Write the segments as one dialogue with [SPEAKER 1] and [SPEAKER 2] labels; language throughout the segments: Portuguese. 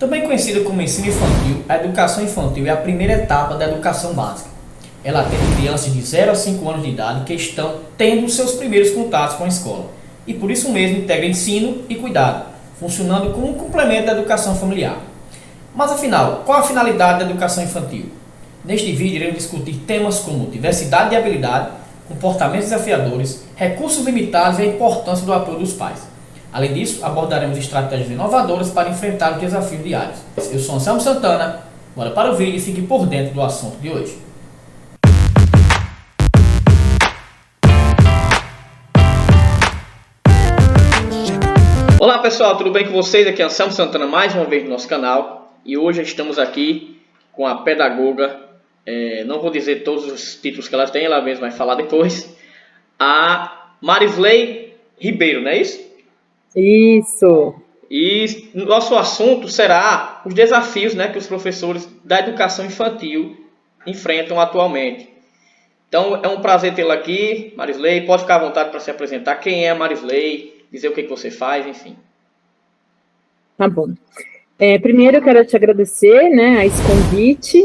[SPEAKER 1] Também conhecida como ensino infantil, a educação infantil é a primeira etapa da educação básica. Ela atende crianças de 0 a 5 anos de idade que estão tendo seus primeiros contatos com a escola e por isso mesmo integra ensino e cuidado, funcionando como um complemento da educação familiar. Mas afinal, qual a finalidade da educação infantil? Neste vídeo iremos discutir temas como diversidade de habilidade, comportamentos desafiadores, recursos limitados e a importância do apoio dos pais. Além disso, abordaremos estratégias inovadoras para enfrentar os desafios diários. Eu sou Anselmo Santana, bora para o vídeo e fique por dentro do assunto de hoje. Olá pessoal, tudo bem com vocês? Aqui é Anselmo Santana mais uma vez no nosso canal e hoje estamos aqui com a pedagoga, não vou dizer todos os títulos que ela tem, ela mesma vai falar depois, a Marisley Ribeiro, não é isso?
[SPEAKER 2] Isso.
[SPEAKER 1] E nosso assunto será os desafios, que os professores da educação infantil enfrentam atualmente. Então é um prazer tê-la aqui, Marisley. Pode ficar à vontade para se apresentar. Quem é a Marisley? Dizer o que você faz, enfim.
[SPEAKER 2] Tá bom. Primeiro eu quero te agradecer, a esse convite.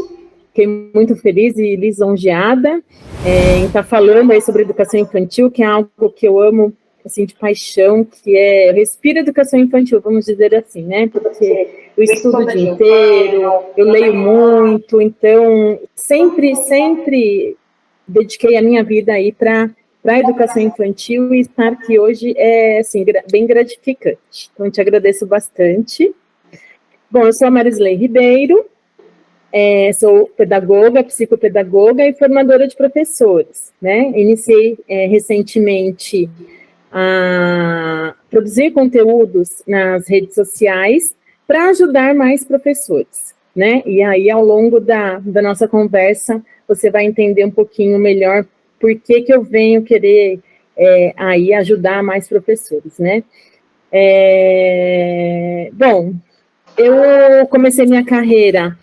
[SPEAKER 2] Fiquei muito feliz e lisonjeada em estar falando aí sobre educação infantil, que é algo que eu amo assim, de paixão, que eu respiro educação infantil, vamos dizer assim, porque eu estudo o dia inteiro, eu leio muito, então sempre dediquei a minha vida aí para a educação infantil e estar aqui hoje é assim, bem gratificante. Então, eu te agradeço bastante. Bom, eu sou a Marisley Ribeiro, sou pedagoga, psicopedagoga e formadora de professores, Iniciei recentemente a produzir conteúdos nas redes sociais para ajudar mais professores, E aí, ao longo da nossa conversa, você vai entender um pouquinho melhor por que eu venho querer aí ajudar mais professores, Bom, eu comecei minha carreira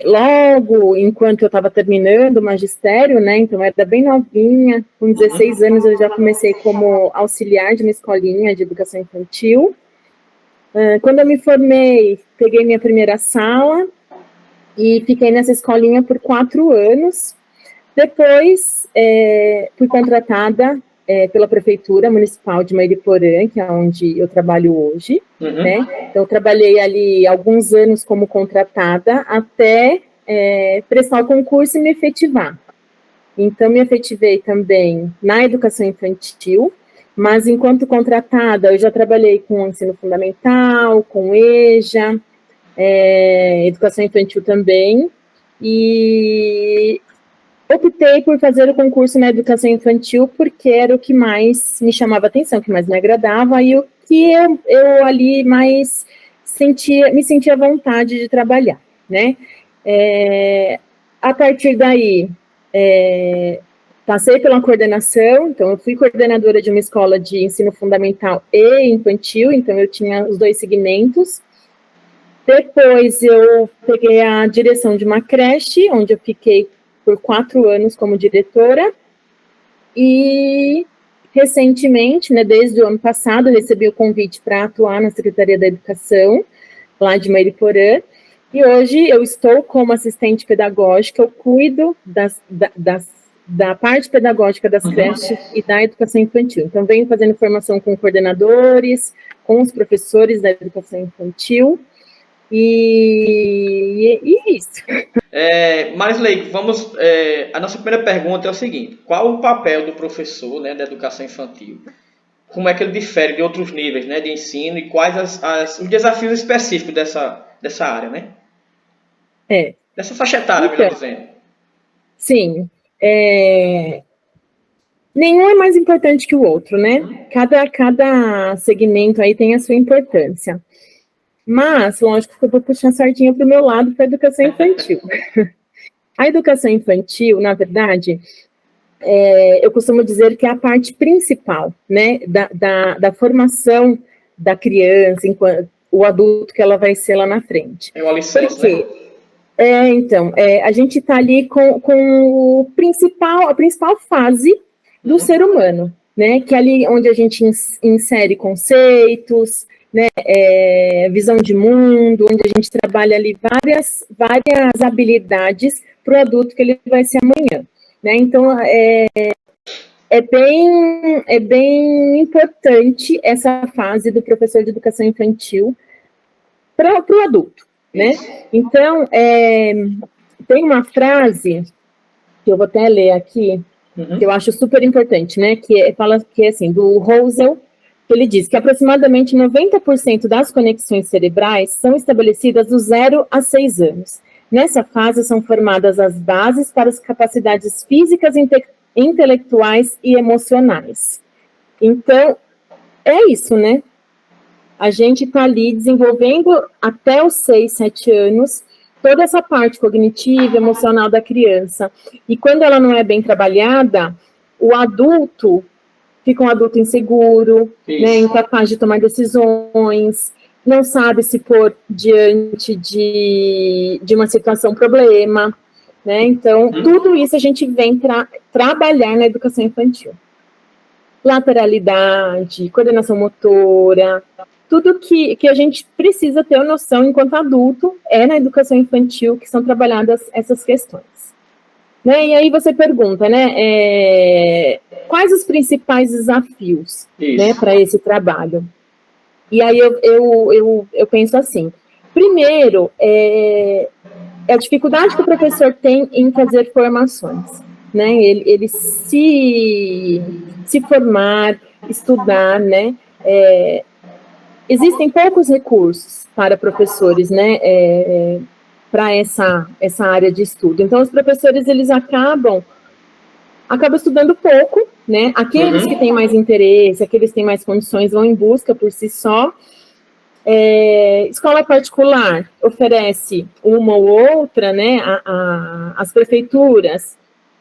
[SPEAKER 2] logo enquanto eu estava terminando o magistério, então eu era bem novinha, com 16 anos eu já comecei como auxiliar de uma escolinha de educação infantil. Quando eu me formei, peguei minha primeira sala e fiquei nessa escolinha por 4 anos. Depois, fui contratada pela Prefeitura Municipal de Mairiporã, que é onde eu trabalho hoje, Então, eu trabalhei ali alguns anos como contratada até prestar o concurso e me efetivar. Então, me efetivei também na educação infantil, mas enquanto contratada, eu já trabalhei com ensino fundamental, com EJA, educação infantil também, e optei por fazer o concurso na educação infantil porque era o que mais me chamava atenção, o que mais me agradava e o que eu ali mais me sentia vontade de trabalhar, A partir daí, passei pela coordenação, então eu fui coordenadora de uma escola de ensino fundamental e infantil, então eu tinha os 2 segmentos. Depois eu peguei a direção de uma creche, onde eu fiquei por 4 anos como diretora, e recentemente, desde o ano passado, eu recebi o convite para atuar na Secretaria da Educação, lá de Mairiporã, e hoje eu estou como assistente pedagógica, eu cuido da parte pedagógica das creches e da educação infantil. Então, venho fazendo formação com coordenadores, com os professores da educação infantil, e é isso.
[SPEAKER 1] Marisley, a nossa primeira pergunta é o seguinte: qual o papel do professor, da educação infantil? Como é que ele difere de outros níveis, de ensino e quais os desafios específicos dessa área, Dessa faixa etária, melhor dizendo.
[SPEAKER 2] Sim. Nenhum é mais importante que o outro, Cada segmento aí tem a sua importância. Mas, lógico que eu vou puxar a sardinha para o meu lado, para a educação infantil. A educação infantil, na verdade, eu costumo dizer que é a parte principal, da formação da criança, enquanto o adulto que ela vai ser lá na frente.
[SPEAKER 1] É o alicerce,
[SPEAKER 2] Por quê? Então, a gente está ali com a principal fase do ser humano, que é ali onde a gente insere conceitos, né, visão de mundo, onde a gente trabalha ali várias habilidades para o adulto que ele vai ser amanhã, né? Então, é bem importante essa fase do professor de educação infantil para o adulto, né? Então, tem uma frase que eu vou até ler aqui, que eu acho super importante, né? Fala que é assim, do Rosel, que ele diz que aproximadamente 90% das conexões cerebrais são estabelecidas dos 0 a 6 anos. Nessa fase são formadas as bases para as capacidades físicas, intelectuais e emocionais. Então, é isso, né? A gente está ali desenvolvendo até os 6, 7 anos toda essa parte cognitiva, emocional da criança. E quando ela não é bem trabalhada, o adulto fica um adulto inseguro, né, incapaz de tomar decisões, não sabe se pôr diante de uma situação problema, né? Então, tudo isso a gente vem trabalhar na educação infantil. Lateralidade, coordenação motora, tudo que a gente precisa ter noção enquanto adulto na educação infantil que são trabalhadas essas questões. Né? E aí você pergunta, né, quais os principais desafios, né, para esse trabalho? E aí eu penso assim, primeiro, a dificuldade que o professor tem em fazer formações, né, ele se formar, estudar, né, existem poucos recursos para professores, né, para essa área de estudo. Então, os professores, eles acabam estudando pouco, né? Aqueles que têm mais interesse, aqueles que têm mais condições, vão em busca por si só. Escola particular oferece uma ou outra, né? As prefeituras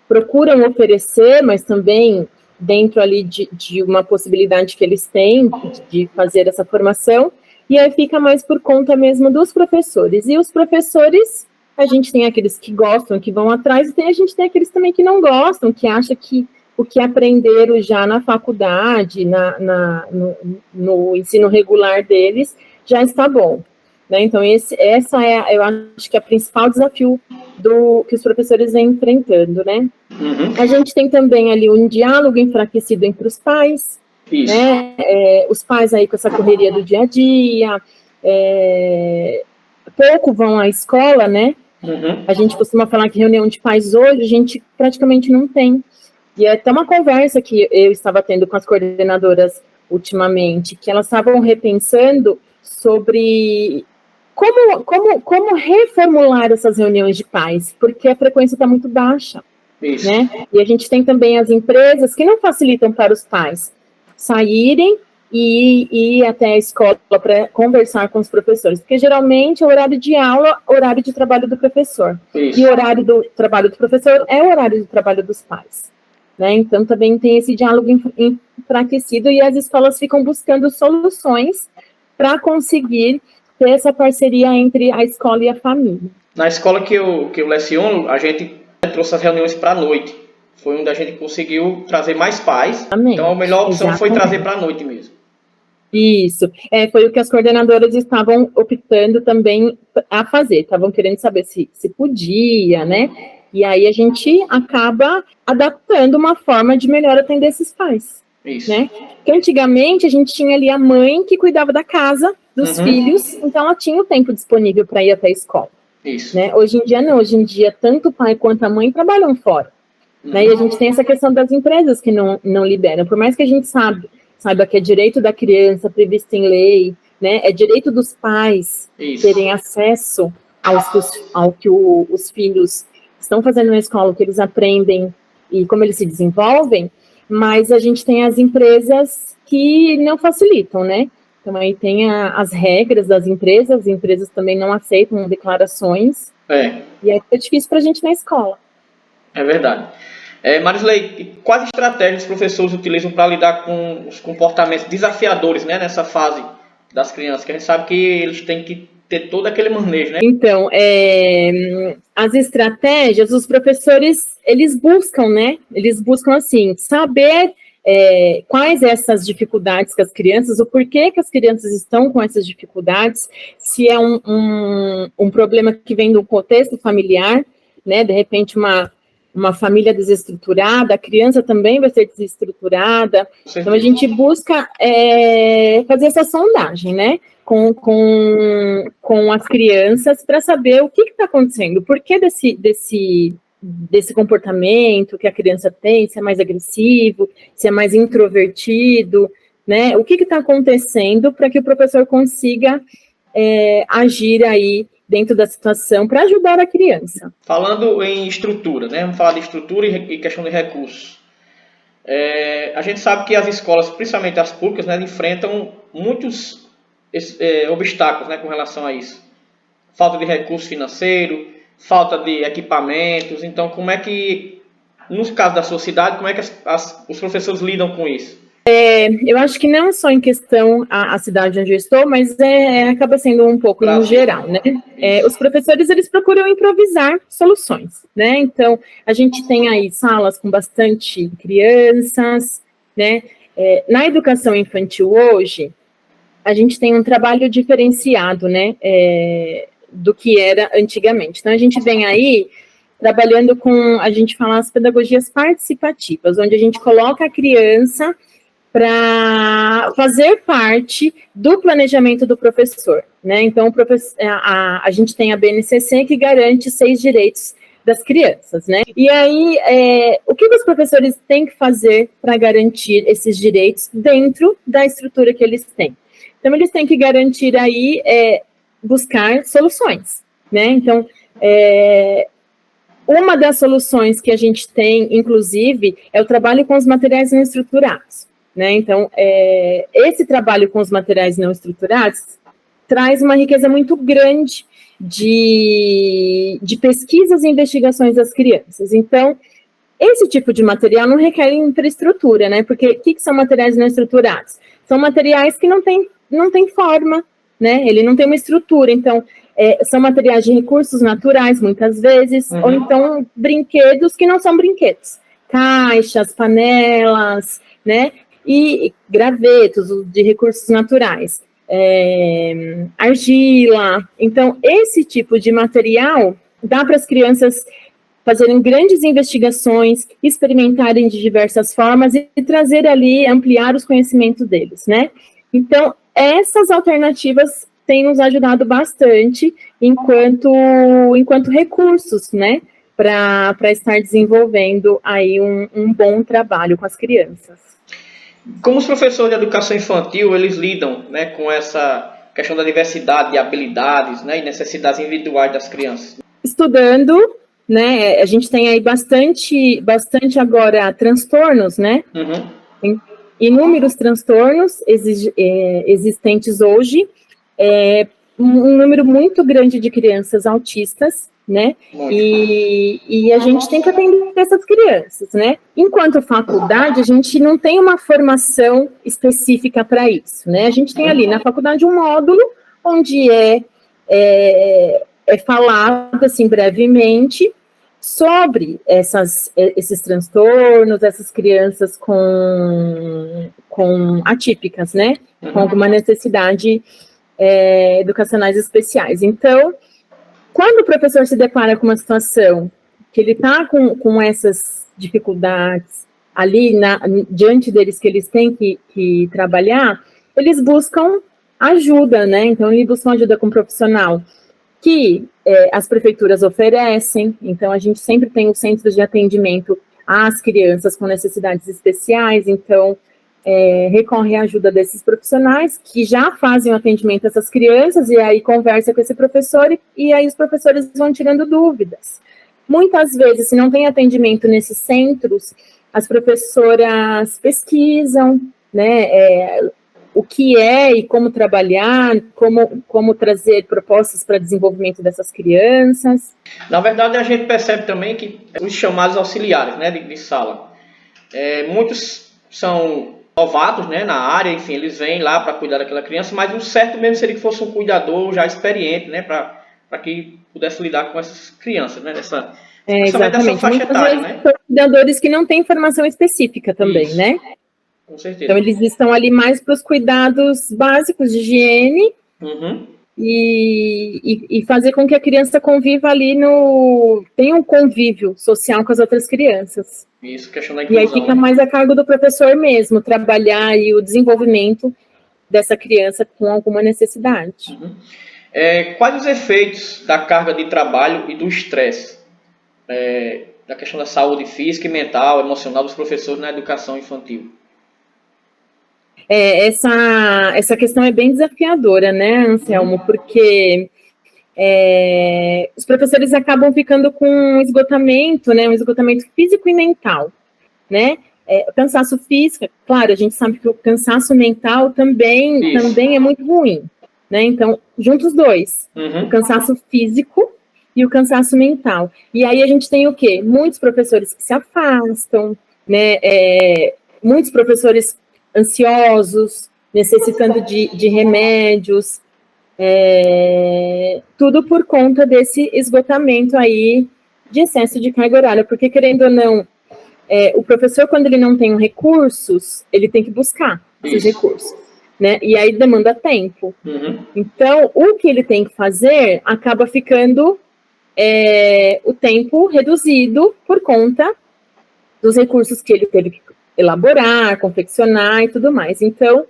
[SPEAKER 2] procuram oferecer, mas também dentro ali de uma possibilidade que eles têm de fazer essa formação, e aí fica mais por conta mesmo dos professores. E os professores, a gente tem aqueles que gostam, que vão atrás, e a gente tem aqueles também que não gostam, que acham que o que aprenderam já na faculdade, no ensino regular deles, já está bom. Né? Então, essa eu acho que é o principal desafio que os professores vêm enfrentando, né? A gente tem também ali um diálogo enfraquecido entre os pais, né? Os pais aí com essa correria do dia a dia, pouco vão à escola, né? A gente costuma falar que reunião de pais hoje, a gente praticamente não tem. E é até uma conversa que eu estava tendo com as coordenadoras ultimamente, que elas estavam repensando sobre como reformular essas reuniões de pais, porque a frequência está muito baixa. Né? E a gente tem também as empresas que não facilitam para os pais saírem e ir até a escola para conversar com os professores, porque geralmente o horário de aula é o horário de trabalho do professor, e o horário do trabalho do professor é o horário de trabalho dos pais. Né? Então também tem esse diálogo enfraquecido e as escolas ficam buscando soluções para conseguir ter essa parceria entre a escola e a família.
[SPEAKER 3] Na escola que eu leciono, a gente trouxe as reuniões para a noite. Foi onde a gente conseguiu trazer mais pais. Exatamente. Então a melhor opção foi trazer para a noite mesmo.
[SPEAKER 2] Isso. Foi o que as coordenadoras estavam optando também a fazer. Estavam querendo saber se podia, né? E aí a gente acaba adaptando uma forma de melhor atender esses pais.
[SPEAKER 3] Isso.
[SPEAKER 2] Né? Porque antigamente a gente tinha ali a mãe que cuidava da casa dos filhos, então ela tinha o tempo disponível para ir até a escola.
[SPEAKER 3] Isso.
[SPEAKER 2] Né? Hoje em dia não, hoje em dia tanto o pai quanto a mãe trabalham fora. Né? E a gente tem essa questão das empresas que não liberam, por mais que a gente saiba que é direito da criança previsto em lei, né? É direito dos pais terem acesso ao que os filhos estão fazendo na escola, o que eles aprendem e como eles se desenvolvem, mas a gente tem as empresas que não facilitam, né? Então, aí tem as regras das empresas, as empresas também não aceitam declarações, e aí é difícil para a gente na escola.
[SPEAKER 3] É verdade. Marisley, quais estratégias os professores utilizam para lidar com os comportamentos desafiadores, né, nessa fase das crianças? Que a gente sabe que eles têm que ter todo aquele manejo, né?
[SPEAKER 2] Então, as estratégias, os professores, eles buscam, né? Eles buscam, assim, saber quais essas dificuldades que as crianças, o porquê que as crianças estão com essas dificuldades, se é um problema que vem do contexto familiar, né, de repente uma família desestruturada, a criança também vai ser desestruturada. Então, a gente busca fazer essa sondagem, né, com as crianças para saber o que está acontecendo, o porquê desse comportamento que a criança tem, se é mais agressivo, se é mais introvertido, né, o que está acontecendo para que o professor consiga agir aí dentro da situação para ajudar a criança.
[SPEAKER 3] Falando em estrutura, né? Vamos falar de estrutura e questão de recursos. A gente sabe que as escolas, principalmente as públicas, né, enfrentam muitos obstáculos, né, com relação a isso. Falta de recurso financeiro, falta de equipamentos. Então, como é que, nos casos da sua cidade, como é que os professores lidam com isso?
[SPEAKER 2] Eu acho que não só em questão a cidade onde eu estou, mas acaba sendo um pouco no geral, né? Os professores, eles procuram improvisar soluções, né? Então, a gente tem aí salas com bastante crianças, né? Na educação infantil hoje, a gente tem um trabalho diferenciado, né? Do que era antigamente. Então, a gente vem aí trabalhando com, a gente fala as pedagogias participativas, onde a gente coloca a criança para fazer parte do planejamento do professor, né? Então, a gente tem a BNCC que garante 6 direitos das crianças, né? E aí, o que os professores têm que fazer para garantir esses direitos dentro da estrutura que eles têm? Então, eles têm que garantir aí, buscar soluções, né? Então, uma das soluções que a gente tem, inclusive, é o trabalho com os materiais não estruturados. Né? Então, esse trabalho com os materiais não estruturados traz uma riqueza muito grande de pesquisas e investigações das crianças. Então, esse tipo de material não requer infraestrutura, né? Porque o que são materiais não estruturados? São materiais que não têm forma, né? Ele não tem uma estrutura. Então, são materiais de recursos naturais, muitas vezes, ou então brinquedos que não são brinquedos. Caixas, panelas, né? E gravetos de recursos naturais, argila. Então, esse tipo de material dá para as crianças fazerem grandes investigações, experimentarem de diversas formas e trazer ali, ampliar os conhecimentos deles, né? Então, essas alternativas têm nos ajudado bastante enquanto recursos, né? Para estar desenvolvendo aí um bom trabalho com as crianças.
[SPEAKER 3] Como os professores de educação infantil, eles lidam, né, com essa questão da diversidade de habilidades, né, e necessidades individuais das crianças?
[SPEAKER 2] Estudando, né, a gente tem aí bastante agora transtornos, né, inúmeros transtornos existentes hoje, um número muito grande de crianças autistas, né? E a gente tem que atender essas crianças, né? Enquanto faculdade, a gente não tem uma formação específica para isso, né? A gente tem ali na faculdade um módulo onde é falado, assim, brevemente sobre esses transtornos, essas crianças com atípicas, né? Com alguma necessidade educacionais especiais. Então, quando o professor se depara com uma situação que ele está com essas dificuldades ali diante deles que eles têm que trabalhar, eles buscam ajuda, né? Então, eles buscam ajuda com um profissional que as prefeituras oferecem. Então, a gente sempre tem os centros de atendimento às crianças com necessidades especiais. Então, recorre à ajuda desses profissionais que já fazem o atendimento a essas crianças e aí conversa com esse professor e aí os professores vão tirando dúvidas. Muitas vezes, se não tem atendimento nesses centros, as professoras pesquisam, né, o que é e como trabalhar, como trazer propostas para desenvolvimento dessas crianças.
[SPEAKER 3] Na verdade, a gente percebe também que os chamados auxiliares, né, de sala, muitos são novatos, né, na área, enfim, eles vêm lá para cuidar daquela criança, mas o certo mesmo seria que fosse um cuidador já experiente, né, para que pudesse lidar com essas crianças, né,
[SPEAKER 2] exatamente.
[SPEAKER 3] Dessa faixa etária, né?
[SPEAKER 2] São cuidadores que não têm formação específica também, isso, né?
[SPEAKER 3] Com certeza.
[SPEAKER 2] Então, eles estão ali mais para os cuidados básicos de higiene e fazer com que a criança conviva ali tenha um convívio social com as outras crianças.
[SPEAKER 3] Isso, questão da
[SPEAKER 2] inclusão. E aí fica mais a cargo do professor mesmo, trabalhar aí o desenvolvimento dessa criança com alguma necessidade.
[SPEAKER 3] Quais os efeitos da carga de trabalho e do estresse? Da questão da saúde física e mental, emocional dos professores na educação infantil?
[SPEAKER 2] Essa questão é bem desafiadora, né, Anselmo? Porque os professores acabam ficando com um esgotamento, né, um esgotamento físico e mental, né? O cansaço físico, claro, a gente sabe que o cansaço mental também é muito ruim, né? Então, juntos os dois, o cansaço físico e o cansaço mental. E aí a gente tem o quê? Muitos professores que se afastam, né? Muitos professores ansiosos, necessitando de remédios, tudo por conta desse esgotamento aí de excesso de carga horária, porque querendo ou não, o professor, quando ele não tem recursos, ele tem que buscar esses recursos, né? E aí demanda tempo. Então, o que ele tem que fazer acaba ficando o tempo reduzido por conta dos recursos que ele teve que elaborar, confeccionar e tudo mais. Então,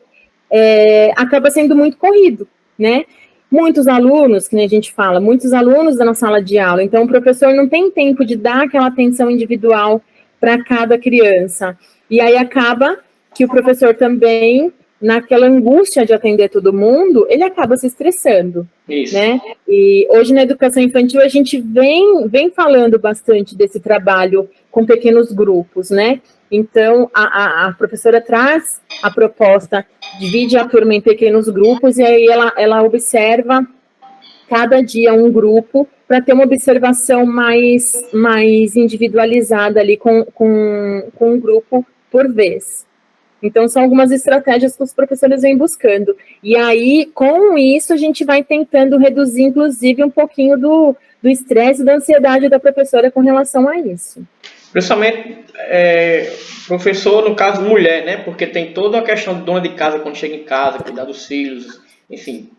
[SPEAKER 2] acaba sendo muito corrido, né? Muitos alunos, que nem a gente fala, muitos alunos na sala de aula, então o professor não tem tempo de dar aquela atenção individual para cada criança. E aí acaba que o professor também, naquela angústia de atender todo mundo, ele acaba se estressando, né? E hoje na educação infantil a gente vem falando bastante desse trabalho com pequenos grupos, né? Então, a professora traz a proposta, divide a turma em pequenos grupos, e aí ela observa cada dia um grupo para ter uma observação mais individualizada ali com um grupo por vez. Então, são algumas estratégias que os professores vêm buscando. E aí, com isso, a gente vai tentando reduzir, inclusive, um pouquinho do estresse e da ansiedade da professora com relação a isso.
[SPEAKER 3] Principalmente, professor, no caso, mulher, né? Porque tem toda a questão de dona de casa quando chega em casa, cuidar dos filhos, enfim.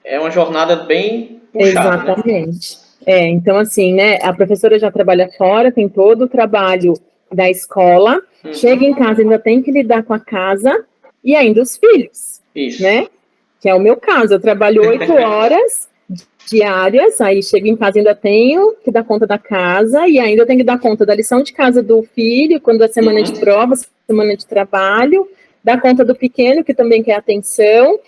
[SPEAKER 3] É uma jornada bem puxada,
[SPEAKER 2] exatamente. Né? Então, assim, né? A professora já trabalha fora, tem todo o trabalho da escola, chega em casa, ainda tem que lidar com a casa e ainda os filhos, né? Que é o meu caso, eu trabalho 8 horas diárias, aí chego em casa, ainda tenho que dar conta da casa e ainda tenho que dar conta da lição de casa do filho, quando é semana de prova, semana de trabalho, dar conta do pequeno, que também quer atenção.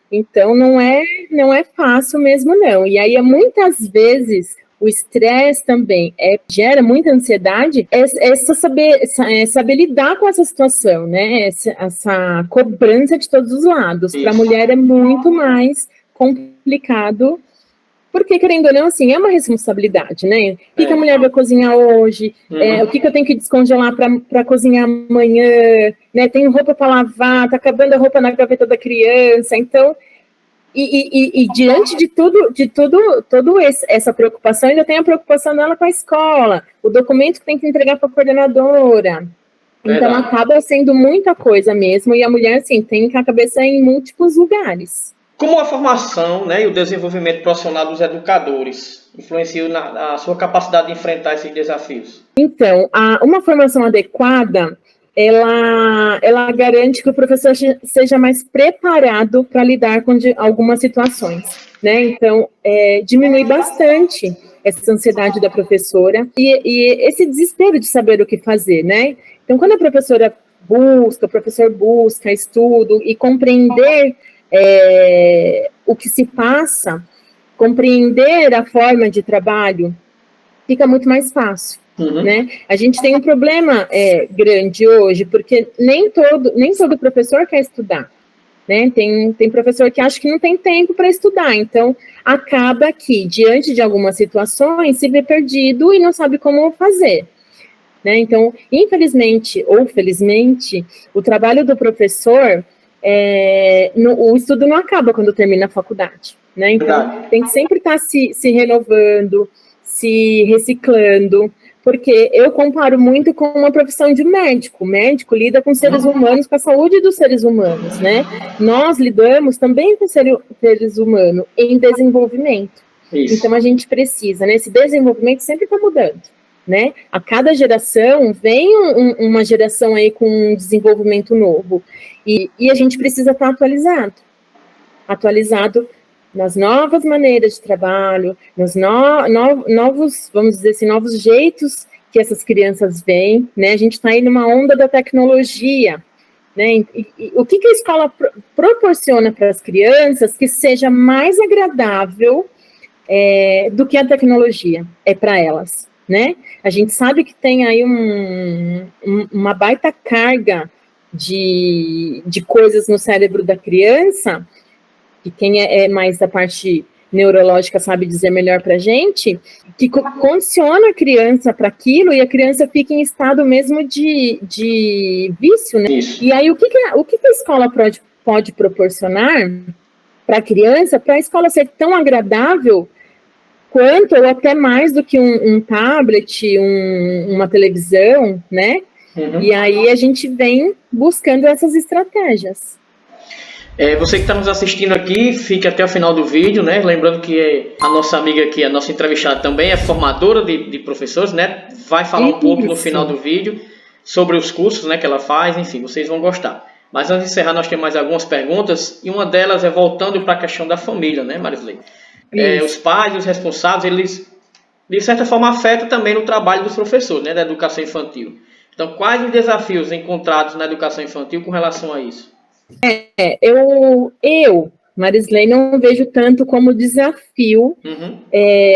[SPEAKER 2] Então, não é fácil mesmo, não. E aí, muitas vezes, o estresse também gera muita ansiedade, saber lidar com essa situação, né? Essa cobrança de todos os lados. Para a mulher é muito mais complicado, porque, querendo ou não, assim, é uma responsabilidade, né? O que a mulher vai cozinhar hoje? O que eu tenho que descongelar para cozinhar amanhã? Né? Tenho roupa para lavar, tá acabando a roupa na gaveta da criança. Então, e diante de toda essa preocupação, ainda tem a preocupação dela com a escola, o documento que tem que entregar para a coordenadora. Então, acaba sendo muita coisa mesmo, e a mulher, assim, tem a cabeça em múltiplos lugares.
[SPEAKER 3] Como a formação, né, e o desenvolvimento profissional dos educadores influenciam na sua capacidade de enfrentar esses desafios?
[SPEAKER 2] Então, uma formação adequada, ela garante que o professor seja mais preparado para lidar com algumas situações, né? Então, diminui bastante essa ansiedade da professora e esse desespero de saber o que fazer, né? Então, quando a o professor busca estudo e compreender o que se passa, compreender a forma de trabalho, fica muito mais fácil. Né? A gente tem um problema grande hoje, porque nem todo professor quer estudar, né? Tem professor que acha que não tem tempo para estudar, então acaba que, diante de algumas situações, se vê perdido e não sabe como fazer. Né? Então, infelizmente ou felizmente, o trabalho do professor, o estudo não acaba quando termina a faculdade. Né? Então, tem que sempre estar se renovando, se reciclando, Porque eu comparo muito com uma profissão de médico. O médico lida com seres humanos, com a saúde dos seres humanos, né? Nós lidamos também com seres humanos em desenvolvimento.
[SPEAKER 3] Isso.
[SPEAKER 2] Então, a gente precisa, né? Esse desenvolvimento sempre está mudando, né? A cada geração vem uma geração aí com um desenvolvimento novo. E a gente precisa estar atualizado nas novas maneiras de trabalho, nos novos, vamos dizer assim, novos jeitos que essas crianças veem, né? A gente está aí numa onda da tecnologia, né? E o que a escola proporciona para as crianças que seja mais agradável do que a tecnologia é para elas, né? A gente sabe que tem aí uma baita carga de coisas no cérebro da criança, que quem é mais da parte neurológica sabe dizer melhor para a gente, que condiciona a criança para aquilo e a criança fica em estado mesmo de vício, né?
[SPEAKER 3] Isso.
[SPEAKER 2] E aí, o que a escola pode proporcionar para a criança, para a escola ser tão agradável quanto, ou até mais do que um tablet, uma televisão, né?
[SPEAKER 3] Uhum.
[SPEAKER 2] E aí a gente vem buscando essas estratégias.
[SPEAKER 3] Você que está nos assistindo aqui, fique até o final do vídeo, né? Lembrando que a nossa amiga aqui, a nossa entrevistada também é formadora de professores, né? Vai falar um pouco no final do vídeo sobre os cursos, né, que ela faz, enfim, vocês vão gostar. Mas antes de encerrar, nós temos mais algumas perguntas, e uma delas é voltando para a questão da família, né, Marisley? Os pais e os responsáveis, eles, de certa forma, afetam também no trabalho dos professores, né, da educação infantil. Então, quais os desafios encontrados na educação infantil com relação a isso?
[SPEAKER 2] Eu, Marisley, não vejo tanto como desafio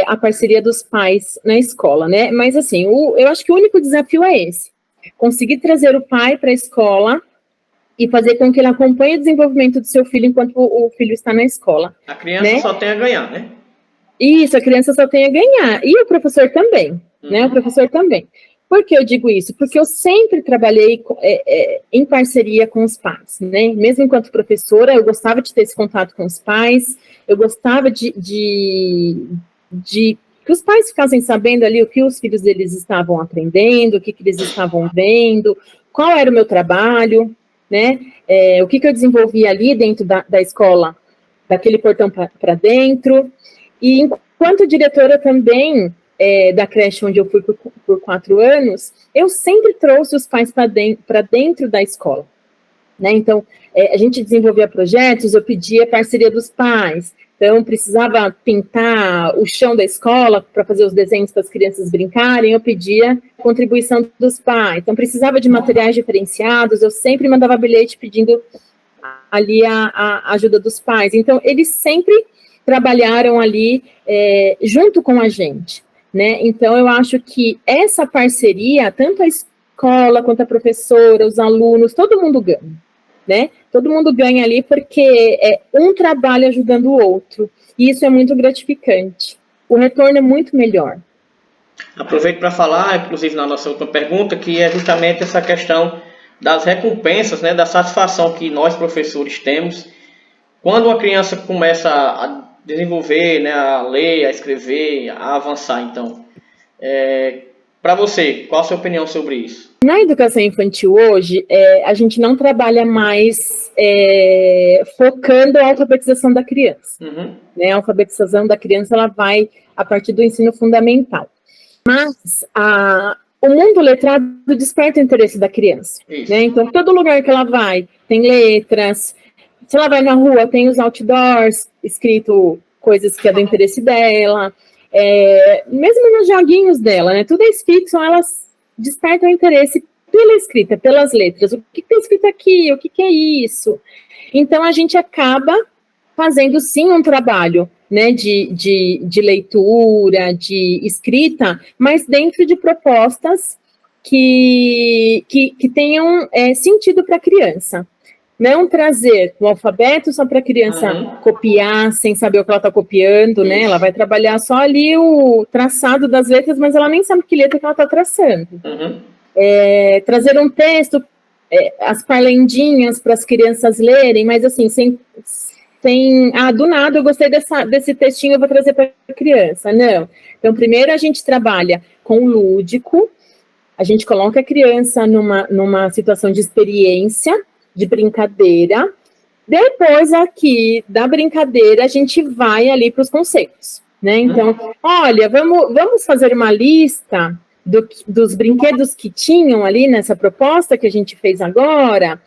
[SPEAKER 2] a parceria dos pais na escola, né? Mas, assim, eu acho que o único desafio é esse. Conseguir trazer o pai para a escola e fazer com que ele acompanhe o desenvolvimento do seu filho enquanto o filho está na escola.
[SPEAKER 3] A criança só tem a ganhar, né?
[SPEAKER 2] Isso, a criança só tem a ganhar. E o professor também, né? O professor também. Por que eu digo isso? Porque eu sempre trabalhei em parceria com os pais, né? Mesmo enquanto professora, eu gostava de ter esse contato com os pais, eu gostava de que os pais ficassem sabendo ali o que os filhos deles estavam aprendendo, o que eles estavam vendo, qual era o meu trabalho, né? O que eu desenvolvia ali dentro da escola, daquele portão para dentro. E enquanto diretora também da creche onde eu fui por 4 anos, eu sempre trouxe os pais para dentro da escola, né? Então, a gente desenvolvia projetos, eu pedia parceria dos pais, então precisava pintar o chão da escola para fazer os desenhos para as crianças brincarem, eu pedia contribuição dos pais, então precisava de materiais diferenciados, eu sempre mandava bilhete pedindo ali a ajuda dos pais, então eles sempre trabalharam ali junto com a gente, né? Então, eu acho que essa parceria, tanto a escola quanto a professora, os alunos, todo mundo ganha, né? Todo mundo ganha ali porque um trabalho ajudando o outro, e isso é muito gratificante. O retorno é muito melhor.
[SPEAKER 3] Aproveito para falar, inclusive na nossa última pergunta, que é justamente essa questão das recompensas, né, da satisfação que nós, professores, temos quando uma criança começa a desenvolver, né, a ler, a escrever, a avançar. Então, para você, qual a sua opinião sobre isso?
[SPEAKER 2] Na educação infantil hoje, a gente não trabalha mais focando a alfabetização da criança. Né? A alfabetização da criança ela vai a partir do ensino fundamental. Mas o mundo letrado desperta o interesse da criança. Né? Então, todo lugar que ela vai tem letras. Se ela vai na rua, tem os outdoors, escrito coisas que é do interesse dela, mesmo nos joguinhos dela, né? Tudo é escrito, elas despertam o interesse pela escrita, pelas letras. O que está escrito aqui? O que é isso? Então, a gente acaba fazendo, sim, um trabalho, né, de leitura, de escrita, mas dentro de propostas que tenham sentido para a criança. Não trazer o alfabeto só para a criança copiar sem saber o que ela está copiando, né? Ela vai trabalhar só ali o traçado das letras, mas ela nem sabe que letra que ela está traçando. Trazer um texto, as parlendinhas para as crianças lerem, mas assim, do nada eu gostei desse textinho, eu vou trazer para a criança. Não. Então, primeiro a gente trabalha com o lúdico, a gente coloca a criança numa situação de experiência, de brincadeira. Depois, aqui, da brincadeira, a gente vai ali para os conceitos, né? Então, olha, vamos fazer uma lista dos brinquedos que tinham ali nessa proposta que a gente fez agora.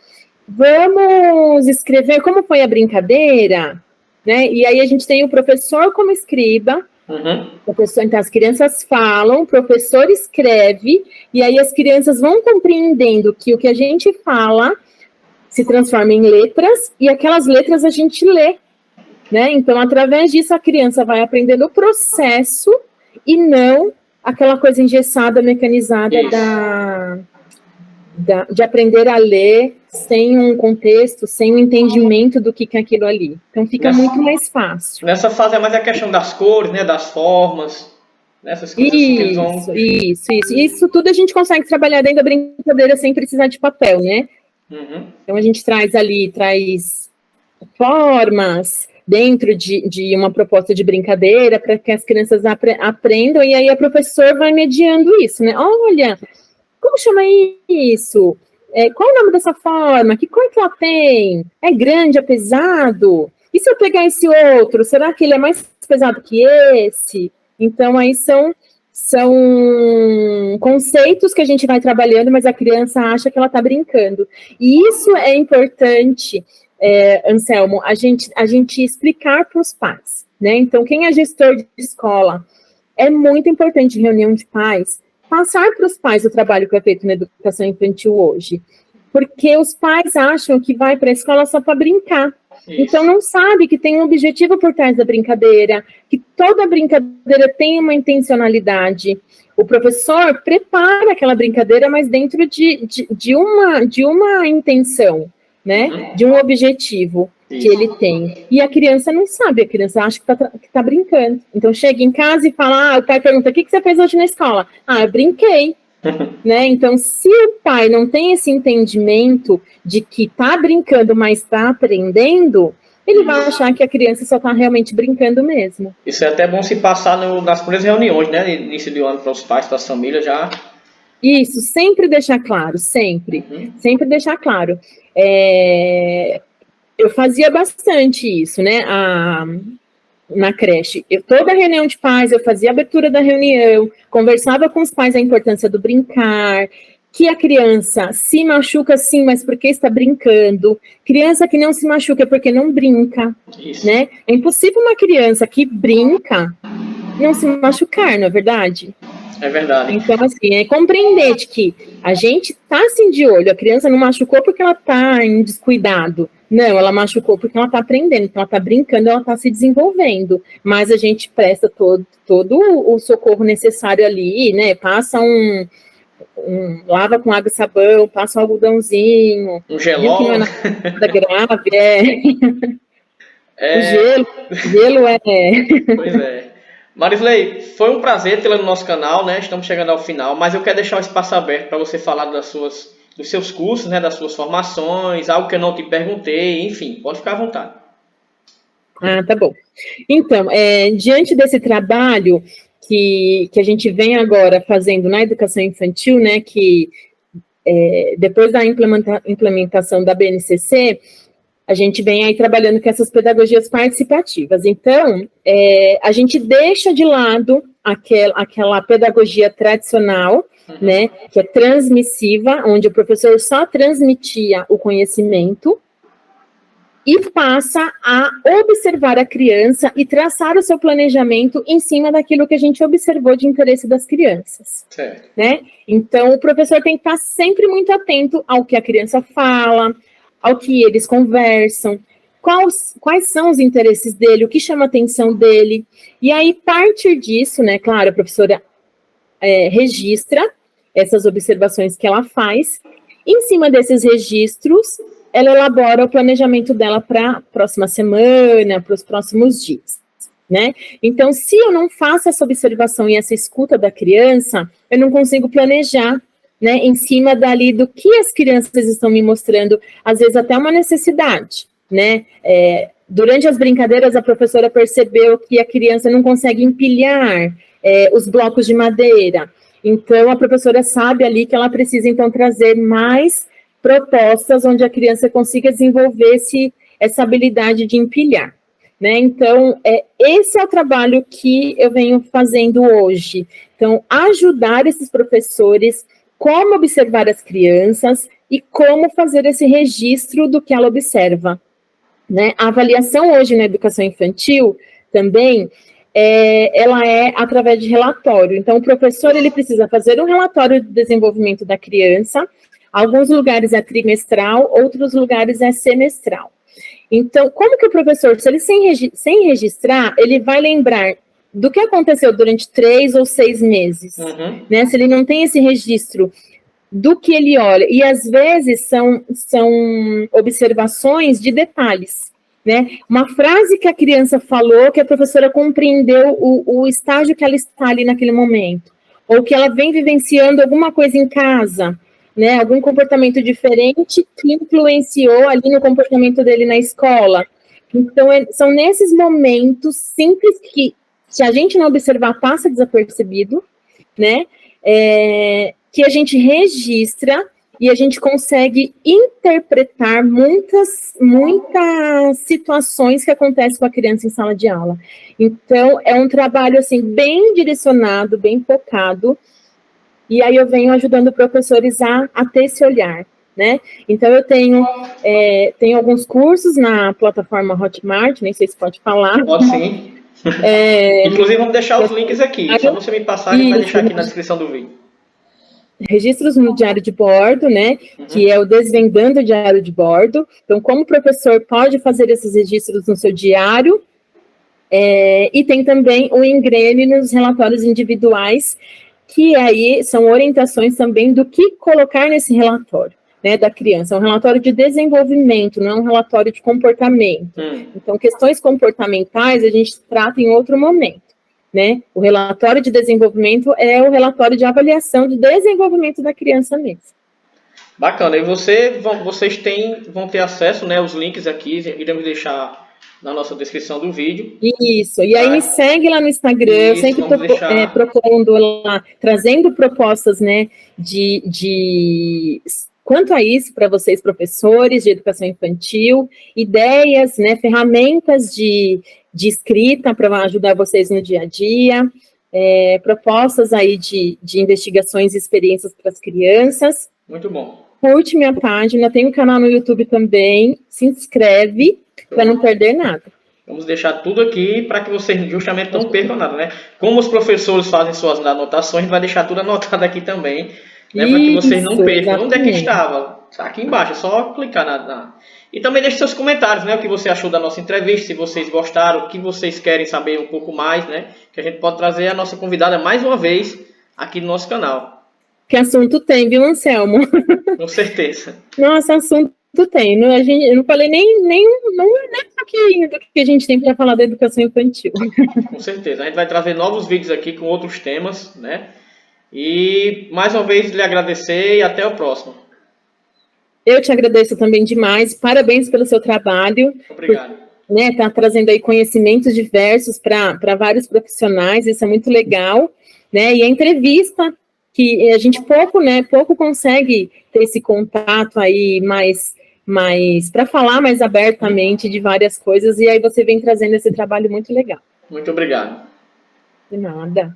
[SPEAKER 2] Vamos escrever como foi a brincadeira, né? E aí a gente tem o professor como escriba. Então, as crianças falam, o professor escreve, e aí as crianças vão compreendendo que o que a gente fala se transforma em letras, e aquelas letras a gente lê, né? Então, através disso, a criança vai aprendendo o processo e não aquela coisa engessada, mecanizada de aprender a ler sem um contexto, sem um entendimento do que é aquilo ali. Então, fica muito mais fácil.
[SPEAKER 3] Nessa fase é mais a questão das cores, né, das formas, nessas coisas que eles vão...
[SPEAKER 2] Isso tudo a gente consegue trabalhar dentro da brincadeira sem precisar de papel, né? Então, a gente traz formas dentro de uma proposta de brincadeira para que as crianças aprendam, e aí a professora vai mediando isso, né? Olha, como chama isso? Qual o nome dessa forma? Que cor que ela tem? É grande, é pesado? E se eu pegar esse outro, será que ele é mais pesado que esse? Então, aí são conceitos que a gente vai trabalhando, mas a criança acha que ela está brincando. E isso é importante, Anselmo, a gente explicar para os pais, né? Então, quem é gestor de escola, é muito importante reunião de pais, passar para os pais o trabalho que é feito na educação infantil hoje. Porque os pais acham que vai para a escola só para brincar. Isso. Então, não sabe que tem um objetivo por trás da brincadeira, que toda brincadeira tem uma intencionalidade. O professor prepara aquela brincadeira, mas dentro de uma intenção, né? De um objetivo que ele tem. E a criança não sabe, a criança acha que tá brincando. Então, chega em casa e fala, o pai pergunta, o que você fez hoje na escola? Eu brinquei. Né? Então, se o pai não tem esse entendimento de que está brincando, mas está aprendendo, ele vai achar que a criança só está realmente brincando mesmo.
[SPEAKER 3] Isso é até bom se passar nas primeiras reuniões, né? Início de ano para os pais, para as famílias já.
[SPEAKER 2] Isso, sempre deixar claro, sempre deixar claro. Eu fazia bastante isso, né? Na creche. Toda reunião de pais, eu fazia a abertura da reunião, conversava com os pais a importância do brincar, que a criança se machuca sim, mas porque está brincando. Criança que não se machuca é porque não brinca, né? É impossível uma criança que brinca não se machucar, não é verdade?
[SPEAKER 3] É verdade.
[SPEAKER 2] Então, assim, é compreender de que a gente está assim de olho, a criança não machucou porque ela está em descuidado. Não, ela machucou porque ela está aprendendo, então ela está brincando, ela está se desenvolvendo. Mas a gente presta todo o socorro necessário ali, né? Passa lava com água e sabão, passa um algodãozinho.
[SPEAKER 3] Um gelol.
[SPEAKER 2] Que não é nada grave, O gelo é...
[SPEAKER 3] Pois é. Marisley, foi um prazer tê-la no nosso canal, né? Estamos chegando ao final, mas eu quero deixar o espaço aberto para você falar dos seus cursos, né? Das suas formações, algo que eu não te perguntei, enfim, pode ficar à vontade.
[SPEAKER 2] Tá bom. Então, diante desse trabalho que a gente vem agora fazendo na educação infantil, né? Que depois da implementação da BNCC, a gente vem aí trabalhando com essas pedagogias participativas. Então, a gente deixa de lado aquela pedagogia tradicional, né, que é transmissiva, onde o professor só transmitia o conhecimento, e passa a observar a criança e traçar o seu planejamento em cima daquilo que a gente observou de interesse das crianças.
[SPEAKER 3] Certo.
[SPEAKER 2] Né? Então, o professor tem que estar sempre muito atento ao que a criança fala, ao que eles conversam, quais são os interesses dele, o que chama a atenção dele. E aí, a partir disso, né, claro, a professora registra essas observações que ela faz. Em cima desses registros, ela elabora o planejamento dela para a próxima semana, para os próximos dias. Né? Então, se eu não faço essa observação e essa escuta da criança, eu não consigo planejar, né, em cima dali do que as crianças estão me mostrando, às vezes até uma necessidade, né? durante as brincadeiras, a professora percebeu que a criança não consegue empilhar os blocos de madeira. Então, a professora sabe ali que ela precisa, então, trazer mais propostas onde a criança consiga desenvolver essa habilidade de empilhar, né? Então, esse é o trabalho que eu venho fazendo hoje. Então, ajudar esses professores como observar as crianças e como fazer esse registro do que ela observa, né? A avaliação hoje na educação infantil também, ela é através de relatório. Então, o professor, ele precisa fazer um relatório de desenvolvimento da criança. Alguns lugares é trimestral, outros lugares é semestral. Então, como que o professor, se ele sem registrar, ele vai lembrar do que aconteceu durante 3 ou 6 meses, né? Se ele não tem esse registro do que ele olha, e às vezes são observações de detalhes, né? Uma frase que a criança falou, que a professora compreendeu o estágio que ela está ali naquele momento, ou que ela vem vivenciando alguma coisa em casa, né? Algum comportamento diferente que influenciou ali no comportamento dele na escola. Então, são nesses momentos simples que, se a gente não observar, passa desapercebido, né? Que a gente registra e a gente consegue interpretar muitas situações que acontecem com a criança em sala de aula. Então, é um trabalho, assim, bem direcionado, bem focado, e aí eu venho ajudando professores a ter esse olhar, né? Então, eu tenho alguns cursos na plataforma Hotmart, nem sei se pode falar.
[SPEAKER 3] Pode sim. Inclusive, vamos deixar os links aqui, só você me passar, a gente vai deixar aqui na descrição do vídeo.
[SPEAKER 2] Registros no diário de bordo, né, que é o Desvendando o Diário de Bordo. Então, como o professor pode fazer esses registros no seu diário, e tem também o Engrene nos relatórios individuais, que aí são orientações também do que colocar nesse relatório, né, da criança. É um relatório de desenvolvimento, não é um relatório de comportamento. Então, questões comportamentais a gente trata em outro momento, né? O relatório de desenvolvimento é o relatório de avaliação de desenvolvimento da criança mesmo.
[SPEAKER 3] Bacana. E vocês vão ter acesso, né, os links aqui, iremos deixar na nossa descrição do vídeo.
[SPEAKER 2] Isso. E aí me segue lá no Instagram, eu sempre propondo lá, trazendo propostas, né, quanto a isso para vocês, professores de educação infantil, ideias, né, ferramentas de escrita para ajudar vocês no dia a dia, propostas aí de investigações e experiências para as crianças.
[SPEAKER 3] Muito bom.
[SPEAKER 2] Curte minha página, tem um canal no YouTube também, se inscreve para não perder nada.
[SPEAKER 3] Vamos deixar tudo aqui para que vocês justamente não percam nada, né? Como os professores fazem suas anotações, a gente vai deixar tudo anotado aqui também, né, para que vocês não percam. Exatamente. Onde é que estava? Está aqui embaixo, é só clicar E também deixe seus comentários, né? O que você achou da nossa entrevista, se vocês gostaram, o que vocês querem saber um pouco mais, né? Que a gente pode trazer a nossa convidada mais uma vez aqui no nosso canal.
[SPEAKER 2] Que assunto tem, viu, Anselmo?
[SPEAKER 3] Com certeza.
[SPEAKER 2] Nossa, assunto tem. Eu não falei nem um pouquinho do que a gente tem para falar da educação infantil.
[SPEAKER 3] Com certeza. A gente vai trazer novos vídeos aqui com outros temas, né? E, mais uma vez, lhe agradecer e até o próximo.
[SPEAKER 2] Eu te agradeço também demais. Parabéns pelo seu trabalho.
[SPEAKER 3] Obrigado.
[SPEAKER 2] Tá trazendo aí conhecimentos diversos para vários profissionais. Isso é muito legal, né? E a entrevista, que a gente pouco consegue ter esse contato aí mais para falar mais abertamente de várias coisas, e aí você vem trazendo esse trabalho muito legal.
[SPEAKER 3] Muito obrigado.
[SPEAKER 2] De nada.